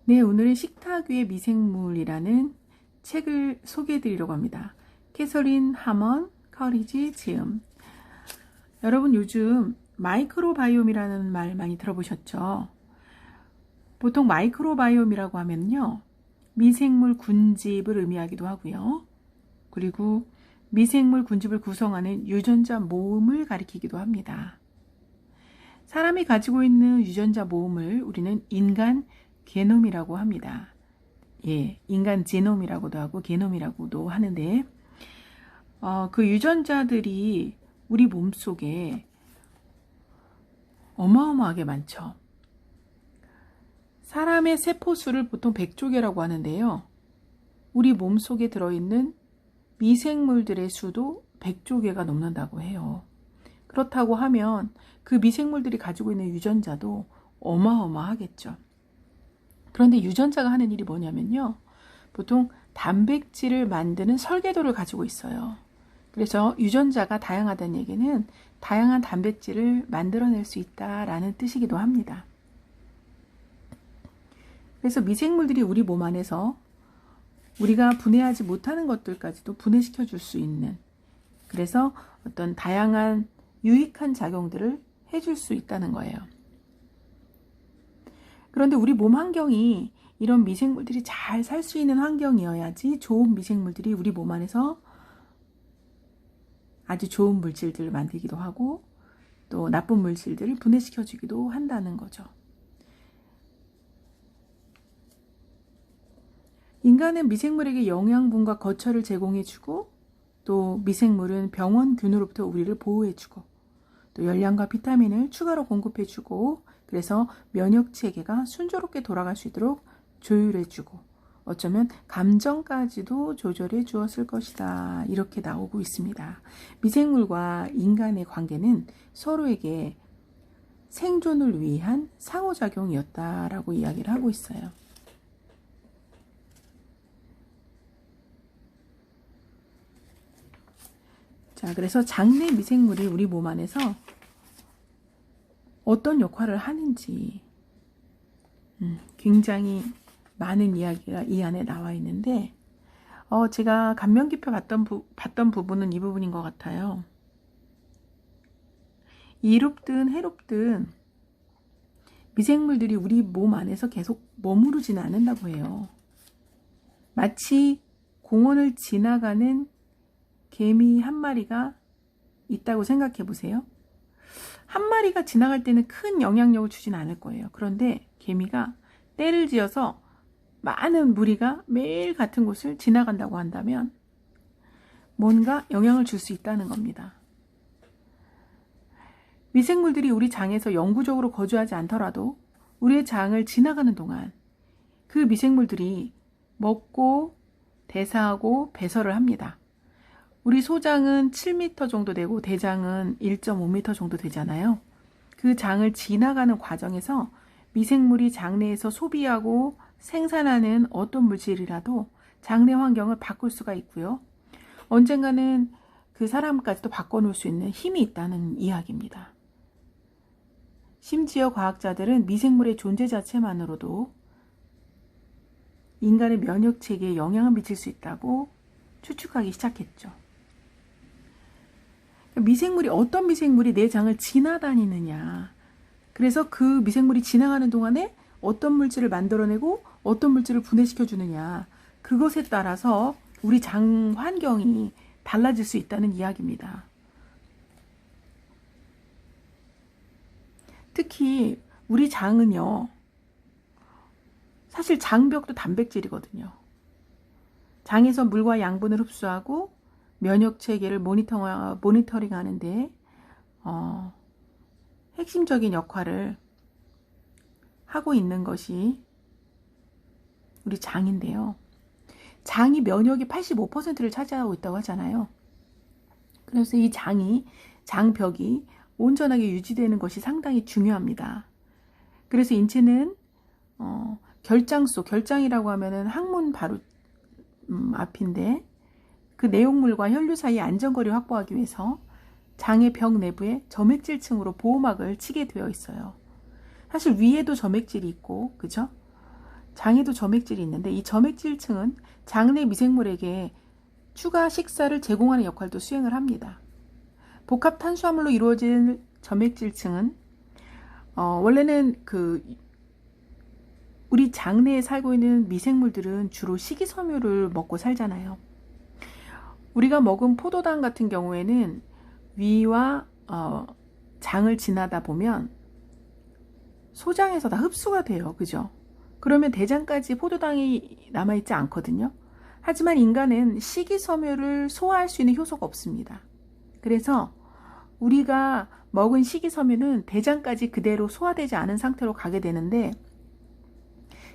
네, 오늘은 식탁 위의 미생물이라는 책을 소개해 드리려고 합니다. 캐서린 하먼 커리지 지음. 여러분 요즘 마이크로바이옴이라는 말 많이 들어보셨죠? 보통 마이크로바이옴이라고 하면요, 미생물 군집을 의미하기도 하고요. 그리고 미생물 군집을 구성하는 유전자 모음을 가리키기도 합니다. 사람이 가지고 있는 유전자 모음을 우리는 인간 게놈이라고 합니다. 예, 인간 제놈이라고도 하고 게놈이라고도 하는데 그 유전자들이 우리 몸속에 어마어마하게 많죠. 사람의 세포수를 보통 100조 개라고 하는데요. 우리 몸속에 들어있는 미생물들의 수도 100조 개가 넘는다고 해요. 그렇다고 하면 그 미생물들이 가지고 있는 유전자도 어마어마하겠죠. 그런데 유전자가 하는 일이 뭐냐면요, 보통 단백질을 만드는 설계도를 가지고 있어요. 그래서 유전자가 다양하다는 얘기는 다양한 단백질을 만들어낼 수 있다라는 뜻이기도 합니다. 그래서 미생물들이 우리 몸 안에서 우리가 분해하지 못하는 것들까지도 분해시켜 줄 수 있는, 그래서 어떤 다양한 유익한 작용들을 해줄 수 있다는 거예요. 그런데 우리 몸 환경이 이런 미생물들이 잘 살 수 있는 환경이어야지 좋은 미생물들이 우리 몸 안에서 아주 좋은 물질들을 만들기도 하고 또 나쁜 물질들을 분해시켜주기도 한다는 거죠. 인간은 미생물에게 영양분과 거처를 제공해주고, 또 미생물은 병원균으로부터 우리를 보호해주고, 또 열량과 비타민을 추가로 공급해주고, 그래서 면역체계가 순조롭게 돌아갈 수 있도록 조율해주고, 어쩌면 감정까지도 조절해 주었을 것이다, 이렇게 나오고 있습니다. 미생물과 인간의 관계는 서로에게 생존을 위한 상호작용이었다라고 이야기를 하고 있어요. 자, 그래서 장내 미생물이 우리 몸 안에서 어떤 역할을 하는지 굉장히 많은 이야기가 이 안에 나와 있는데 제가 감명 깊게 봤던 부분은 이 부분인 것 같아요. 이롭든 해롭든 미생물들이 우리 몸 안에서 계속 머무르지는 않는다고 해요. 마치 공원을 지나가는 개미 한 마리가 있다고 생각해 보세요. 한 마리가 지나갈 때는 큰 영향력을 주진 않을 거예요. 그런데 개미가 떼를 지어서 많은 무리가 매일 같은 곳을 지나간다고 한다면 뭔가 영향을 줄 수 있다는 겁니다. 미생물들이 우리 장에서 영구적으로 거주하지 않더라도 우리의 장을 지나가는 동안 그 미생물들이 먹고 대사하고 배설을 합니다. 우리 소장은 7m 정도 되고 대장은 1.5m 정도 되잖아요. 그 장을 지나가는 과정에서 미생물이 장내에서 소비하고 생산하는 어떤 물질이라도 장내 환경을 바꿀 수가 있고요. 언젠가는 그 사람까지도 바꿔놓을 수 있는 힘이 있다는 이야기입니다. 심지어 과학자들은 미생물의 존재 자체만으로도 인간의 면역체계에 영향을 미칠 수 있다고 추측하기 시작했죠. 미생물이 어떤 미생물이 내 장을 지나다니느냐, 그래서 그 미생물이 지나가는 동안에 어떤 물질을 만들어내고 어떤 물질을 분해시켜 주느냐, 그것에 따라서 우리 장 환경이 달라질 수 있다는 이야기입니다. 특히 우리 장은요, 사실 장벽도 단백질이거든요. 장에서 물과 양분을 흡수하고 면역체계를 모니터링 하는데 핵심적인 역할을 하고 있는 것이 우리 장인데요. 장이 면역의 85%를 차지하고 있다고 하잖아요. 그래서 이 장벽이 온전하게 유지되는 것이 상당히 중요합니다. 그래서 인체는 결장이라고 하면은 항문 바로 앞인데, 그 내용물과 혈류 사이의 안전거리를 확보하기 위해서 장의 벽 내부에 점액질층으로 보호막을 치게 되어 있어요. 사실 위에도 점액질이 있고, 그죠? 장에도 점액질이 있는데 이 점액질층은 장 내 미생물에게 추가 식사를 제공하는 역할도 수행을 합니다. 복합 탄수화물로 이루어진 점액질층은 원래는 우리 장 내에 살고 있는 미생물들은 주로 식이섬유를 먹고 살잖아요. 우리가 먹은 포도당 같은 경우에는 위와 장을 지나다 보면 소장에서 다 흡수가 돼요. 그죠? 그러면 대장까지 포도당이 남아있지 않거든요. 하지만 인간은 식이섬유를 소화할 수 있는 효소가 없습니다. 그래서 우리가 먹은 식이섬유는 대장까지 그대로 소화되지 않은 상태로 가게 되는데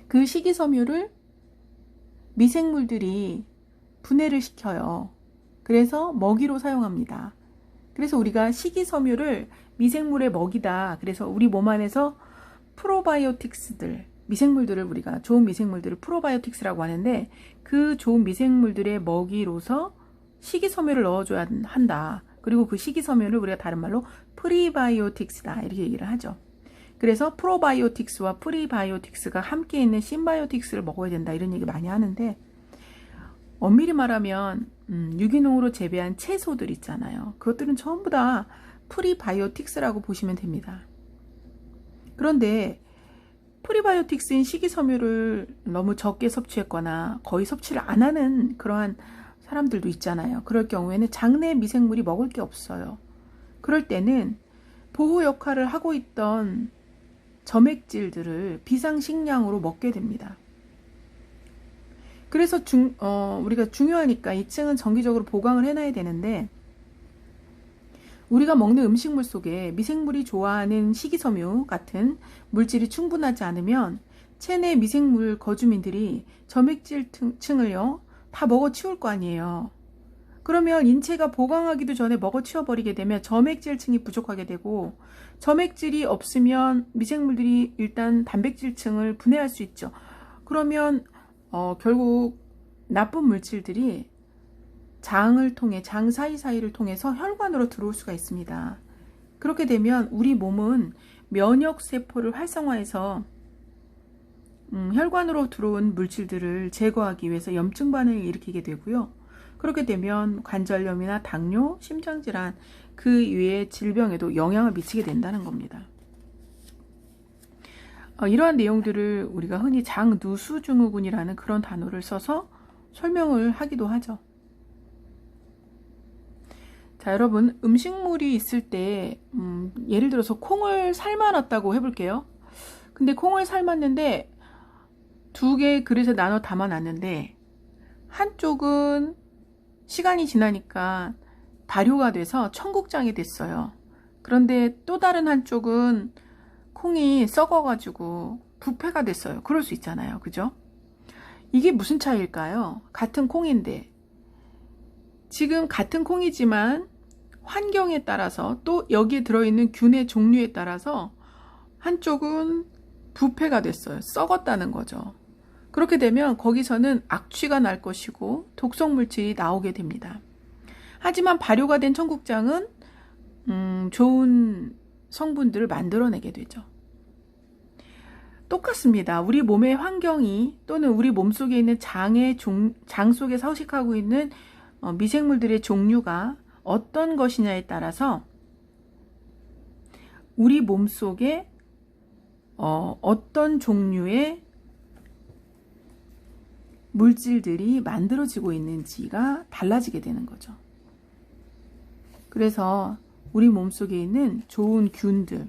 그 식이섬유를 미생물들이 분해를 시켜요. 그래서 먹이로 사용합니다. 그래서 우리가 식이섬유를 미생물의 먹이다. 그래서 우리 몸 안에서 프로바이오틱스들, 미생물들을 우리가 좋은 미생물들을 프로바이오틱스라고 하는데 그 좋은 미생물들의 먹이로서 식이섬유를 넣어줘야 한다. 그리고 그 식이섬유를 우리가 다른 말로 프리바이오틱스다. 이렇게 얘기를 하죠. 그래서 프로바이오틱스와 프리바이오틱스가 함께 있는 심바이오틱스를 먹어야 된다. 이런 얘기 많이 하는데 엄밀히 말하면 유기농으로 재배한 채소들 있잖아요. 그것들은 전부 다 프리바이오틱스라고 보시면 됩니다. 그런데 프리바이오틱스인 식이섬유를 너무 적게 섭취했거나 거의 섭취를 안 하는 그러한 사람들도 있잖아요. 그럴 경우에는 장내 미생물이 먹을 게 없어요. 그럴 때는 보호 역할을 하고 있던 점액질들을 비상식량으로 먹게 됩니다. 그래서 우리가 중요하니까 2층은 정기적으로 보강을 해놔야 되는데 우리가 먹는 음식물 속에 미생물이 좋아하는 식이섬유 같은 물질이 충분하지 않으면 체내 미생물 거주민들이 점액질층을요 다 먹어치울 거 아니에요. 그러면 인체가 보강하기도 전에 먹어치워버리게 되면 점액질층이 부족하게 되고 점액질이 없으면 미생물들이 일단 단백질층을 분해할 수 있죠. 그러면 결국 나쁜 물질들이 장을 통해 장 사이사이를 통해서 혈관으로 들어올 수가 있습니다. 그렇게 되면 우리 몸은 면역세포를 활성화해서 혈관으로 들어온 물질들을 제거하기 위해서 염증 반응을 일으키게 되고요. 그렇게 되면 관절염이나 당뇨, 심장질환 그 이외의 질병에도 영향을 미치게 된다는 겁니다. 이러한 내용들을 우리가 흔히 장누수증후군이라는 그런 단어를 써서 설명을 하기도 하죠. 자, 여러분 음식물이 있을 때 예를 들어서 콩을 삶아놨다고 해볼게요. 근데 콩을 삶았는데 2개 그릇에 나눠 담아놨는데 한쪽은 시간이 지나니까 발효가 돼서 청국장이 됐어요. 그런데 또 다른 한쪽은 콩이 썩어가지고 부패가 됐어요. 그럴 수 있잖아요. 그죠? 이게 무슨 차이일까요? 같은 콩인데 지금 같은 콩이지만 환경에 따라서 또 여기에 들어있는 균의 종류에 따라서 한쪽은 부패가 됐어요. 썩었다는 거죠. 그렇게 되면 거기서는 악취가 날 것이고 독성 물질이 나오게 됩니다. 하지만 발효가 된 청국장은 좋은 성분들을 만들어내게 되죠. 똑같습니다. 우리 몸의 환경이 또는 우리 몸속에 있는 장 속에 서식하고 있는 미생물들의 종류가 어떤 것이냐에 따라서 우리 몸속에 어떤 종류의 물질들이 만들어지고 있는지가 달라지게 되는 거죠. 그래서 우리 몸속에 있는 좋은 균들,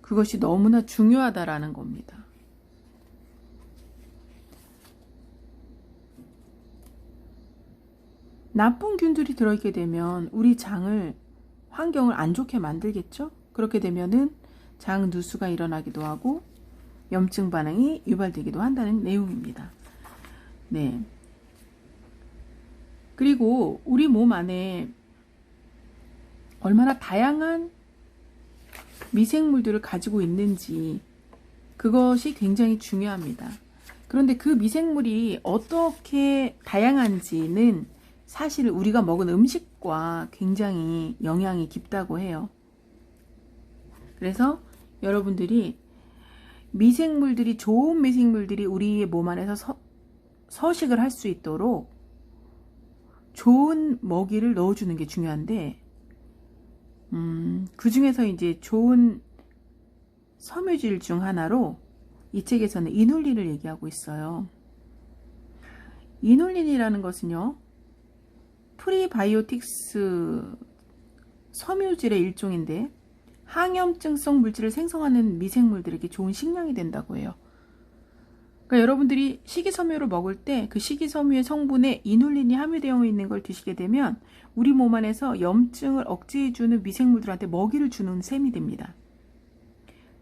그것이 너무나 중요하다라는 겁니다. 나쁜 균들이 들어있게 되면 우리 장을 환경을 안 좋게 만들겠죠? 그렇게 되면은 장 누수가 일어나기도 하고 염증 반응이 유발되기도 한다는 내용입니다. 네. 그리고 우리 몸 안에 얼마나 다양한 미생물들을 가지고 있는지 그것이 굉장히 중요합니다. 그런데 그 미생물이 어떻게 다양한지는 사실 우리가 먹은 음식과 굉장히 영향이 깊다고 해요. 그래서 여러분들이 미생물들이, 좋은 미생물들이 우리의 몸 안에서 서식을 할 수 있도록 좋은 먹이를 넣어주는 게 중요한데, 그 중에서 이제 좋은 섬유질 중 하나로 이 책에서는 이눌린을 얘기하고 있어요. 이눌린이라는 것은요, 프리바이오틱스 섬유질의 일종인데 항염증성 물질을 생성하는 미생물들에게 좋은 식량이 된다고 해요. 그러니까 여러분들이 식이섬유를 먹을 때 그 식이섬유의 성분에 이눌린이 함유되어 있는 걸 드시게 되면 우리 몸 안에서 염증을 억제해주는 미생물들한테 먹이를 주는 셈이 됩니다.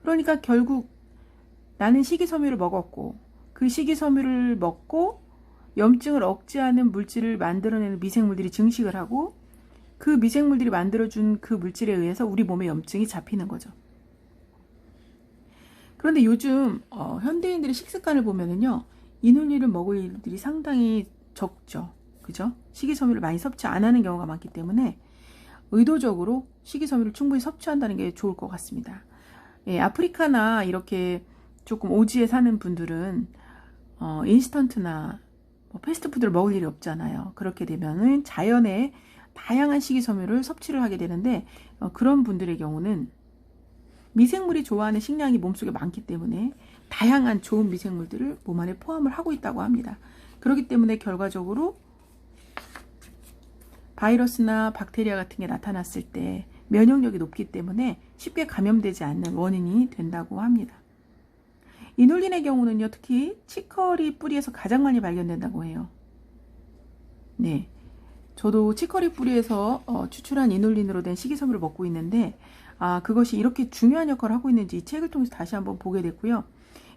그러니까 결국 나는 식이섬유를 먹었고 그 식이섬유를 먹고 염증을 억제하는 물질을 만들어내는 미생물들이 증식을 하고 그 미생물들이 만들어준 그 물질에 의해서 우리 몸에 염증이 잡히는 거죠. 그런데 요즘 현대인들의 식습관을 보면은요, 이눌린을 먹을 일들이 상당히 적죠. 그죠? 식이섬유를 많이 섭취 안 하는 경우가 많기 때문에 의도적으로 식이섬유를 충분히 섭취한다는 게 좋을 것 같습니다. 예, 아프리카나 이렇게 조금 오지에 사는 분들은 인스턴트나 패스트푸드를 먹을 일이 없잖아요. 그렇게 되면은 자연의 다양한 식이섬유를 섭취를 하게 되는데 그런 분들의 경우는 미생물이 좋아하는 식량이 몸속에 많기 때문에 다양한 좋은 미생물들을 몸 안에 포함을 하고 있다고 합니다. 그렇기 때문에 결과적으로 바이러스나 박테리아 같은 게 나타났을 때 면역력이 높기 때문에 쉽게 감염되지 않는 원인이 된다고 합니다. 이눌린의 경우는요, 특히 치커리 뿌리에서 가장 많이 발견된다고 해요. 네, 저도 치커리 뿌리에서 추출한 이눌린으로 된 식이섬유를 먹고 있는데 그것이 이렇게 중요한 역할을 하고 있는지 이 책을 통해서 다시 한번 보게 됐고요.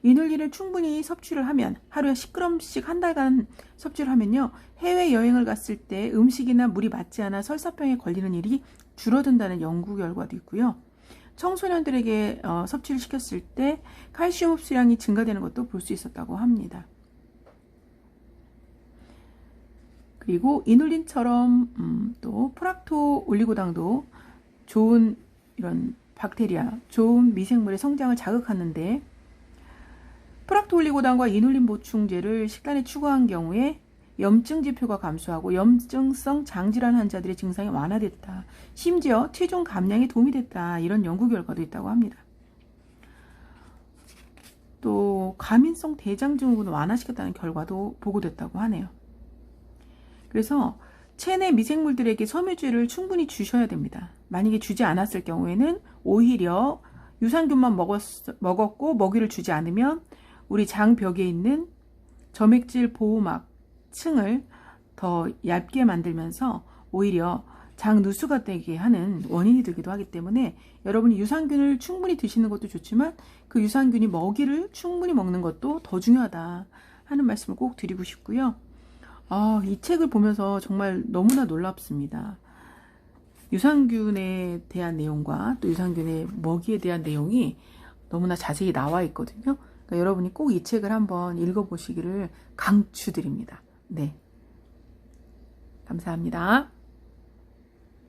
이눌린을 충분히 섭취를 하면 하루에 10g씩 한 달간 섭취를 하면요, 해외여행을 갔을 때 음식이나 물이 맞지 않아 설사병에 걸리는 일이 줄어든다는 연구 결과도 있고요. 청소년들에게 섭취를 시켰을 때 칼슘 흡수량이 증가되는 것도 볼 수 있었다고 합니다. 그리고 이눌린처럼 또 프락토 올리고당도 좋은 이런 박테리아, 좋은 미생물의 성장을 자극하는데 프락토 올리고당과 이눌린 보충제를 식단에 추가한 경우에 염증 지표가 감소하고 염증성 장질환 환자들의 증상이 완화됐다. 심지어 체중 감량에 도움이 됐다. 이런 연구 결과도 있다고 합니다. 또 과민성 대장 증후군을 완화시켰다는 결과도 보고됐다고 하네요. 그래서 체내 미생물들에게 섬유질을 충분히 주셔야 됩니다. 만약에 주지 않았을 경우에는 오히려 유산균만 먹었고 먹이를 주지 않으면 우리 장벽에 있는 점액질 보호막 층을 더 얇게 만들면서 오히려 장 누수가 되게 하는 원인이 되기도 하기 때문에 여러분이 유산균을 충분히 드시는 것도 좋지만 그 유산균이 먹이를 충분히 먹는 것도 더 중요하다 하는 말씀을 꼭 드리고 싶고요. 이 책을 보면서 정말 너무나 놀랍습니다. 유산균에 대한 내용과 또 유산균의 먹이에 대한 내용이 너무나 자세히 나와 있거든요. 그러니까 여러분이 꼭 이 책을 한번 읽어보시기를 강추드립니다. 네. 감사합니다.